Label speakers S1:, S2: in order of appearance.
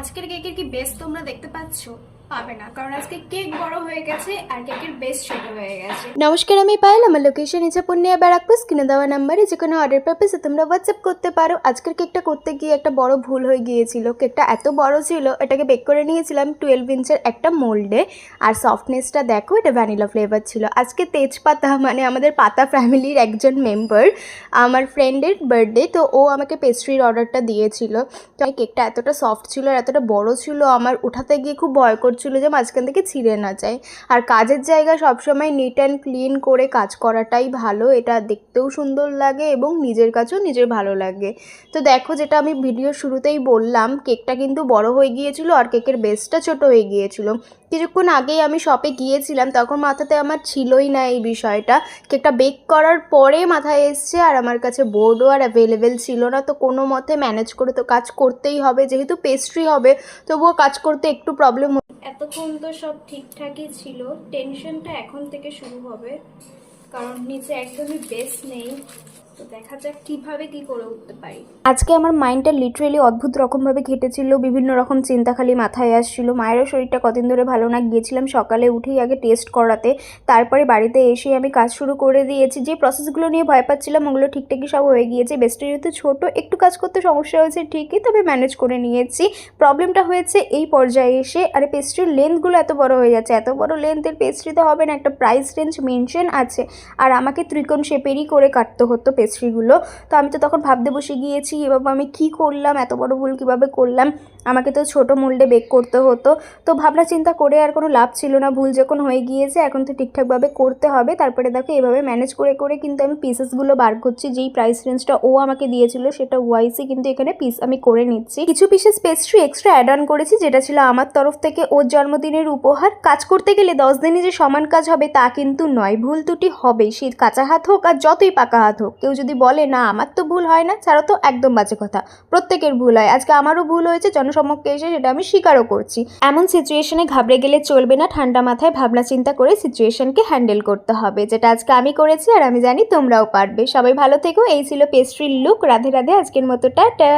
S1: আজকের কেকের কি বেস তোমরা দেখতে পাচ্ছ? পাবে না, কারণ আজকে কেক বড় হয়ে গেছে আর কেকের বেস ছোট হয়ে গেছে।
S2: নমস্কার, আমি পায়েল। আমার লোকেশন হিসেবে পূর্ণিয়া ব্যারাকপুর। স্ক্রিনে দেওয়া নাম্বারে যে কোনো অর্ডার পারপাসে তোমরা হোয়াটসঅ্যাপ করতে পারো। আজকের কেকটা করতে গিয়ে একটা বড় ভুল হয়ে গিয়েছিল। কেকটা এত বড় ছিল, এটাকে বেক করে নিয়েছিলাম 12 ইঞ্চের একটা মোল্ডে। আর সফটনেসটা দেখো, এটা ভ্যানিলা ফ্লেভার ছিল। আজকে তেজপাতা মানে আমাদের পাতা ফ্যামিলির একজন মেম্বার, আমার ফ্রেন্ডের বার্থডে, তো ও আমাকে পেস্ট্রির অর্ডারটা দিয়েছিল। তো কেকটা এতটা সফট ছিল আর এতটা বড় ছিল, আমার উঠাতে গিয়ে খুব ভয় করছিল যে মাঝখান থেকে ছিঁড়ে না যায়। আর কাজের জায়গা সবসময় নিট অ্যান্ড ক্লিন করে কাজ করাটাই ভালো, এটা দেখতেও সুন্দর লাগে এবং নিজের কাছেও নিজের ভালো লাগে। তো দেখো, যেটা আমি ভিডিও শুরুতেই বললাম, কেকটা কিন্তু বড় হয়ে গিয়েছিল আর কেকের বেসটা ছোট হয়ে গিয়েছিল। কিছুক্ষণ আগেই আমি শপে গিয়েছিলাম, তখন মাথাতে আমার ছিলই না এই বিষয়টা। কেকটা বেক করার পরে মাথায় এসছে, আর আমার কাছে বোর্ডও আর অ্যাভেলেবেল ছিল না। তো কোনো মতে ম্যানেজ করে তো কাজ করতেই হবে, যেহেতু পেস্ট্রি হবে তবুও কাজ করতে একটু প্রবলেম।
S1: এতক্ষণ তো সব ঠিকঠাকই ছিল, টেনশনটা এখন থেকে শুরু হবে, কারণ নিচে একদমই বেস নেই। তো দেখা যাক কিভাবে কি করে উঠতে পারি।
S2: আজকে আমার মাইন্ডটা লিটারেলি অদ্ভুত রকমভাবে ঘেটেছিল, বিভিন্ন রকম চিন্তা খালি মাথায় আসছিল। মায়েরও শরীরটা কদিন ধরে ভালো না, গিয়েছিলাম সকালে উঠেই আগে টেস্ট করাতে, তারপরে বাড়িতে এসে আমি কাজ শুরু করে দিয়েছি। যে প্রসেসগুলো নিয়ে ভয় পাচ্ছিলাম ওগুলো ঠিকঠাকই সব হয়ে গিয়েছে। বেস্টের যেহেতু ছোটো, একটু কাজ করতে সমস্যা হয়েছে ঠিকই, তবে ম্যানেজ করে নিয়েছি। প্রবলেমটা হয়েছে এই পর্যায়ে এসে, আরে পেস্ট্রির লেন্থগুলো এত বড় হয়ে যাচ্ছে। এত বড় লেন্থের পেস্ট্রিতে হবে না, একটা প্রাইস রেঞ্জ মেনশন আছে, আর আমাকে ত্রিকোণ শেপেরই করে কাটতে হতো পেস্ট্রিগুলো। তো আমি তো তখন ভাবতে বসে গিয়েছি, এবার আমি কী করলাম, এত বড় ভুল কীভাবে করলাম। আমাকে তো ছোটো মোল্ডে বেক করতে হতো। তো ভাবনা চিন্তা করে আর কোনো লাভ ছিল না, ভুল যখন হয়ে গিয়েছে এখন তো ঠিকঠাকভাবে করতে হবে। তারপরে দেখো এভাবে ম্যানেজ করে করে কিন্তু আমি পিসেসগুলো বার করছি। যেই প্রাইস রেঞ্জটা ও আমাকে দিয়েছিল সেটা ওয়াইসে কিন্তু এখানে পিস আমি করে নিচ্ছি। কিছু pieces pastry extra add on করেছি, যেটা ছিল আমার তরফ থেকে ওর জন্মদিনের উপহার। কাজ করতে গেলে 10 দিনে যে সমান কাজ হবে তা কিন্তু নয়, ভুল ত্রুটি হবেই, সে কাঁচা হাত হোক আর যতই পাকা হাত হোক। কেউ যদি বলে না আমার তো ভুল হয় না, ছাড়া তো একদম বাজে কথা। প্রত্যেকের ভুল হয়, আজকে আমারও ভুল হয়েছে, জনসমক্ষে এসে সেটা আমি স্বীকারও করছি। এমন সিচুয়েশনে ঘাবড়ে গেলে চলবে না, ঠান্ডা মাথায় ভাবনা চিন্তা করে সিচুয়েশনকে হ্যান্ডেল করতে হবে, যেটা আজকে আমি করেছি আর আমি জানি তোমরাও পারবে। সবাই ভালো থেকো। এই ছিল পেস্ট্রির লুক। রাধে রাধে, আজকের মতো টাটা।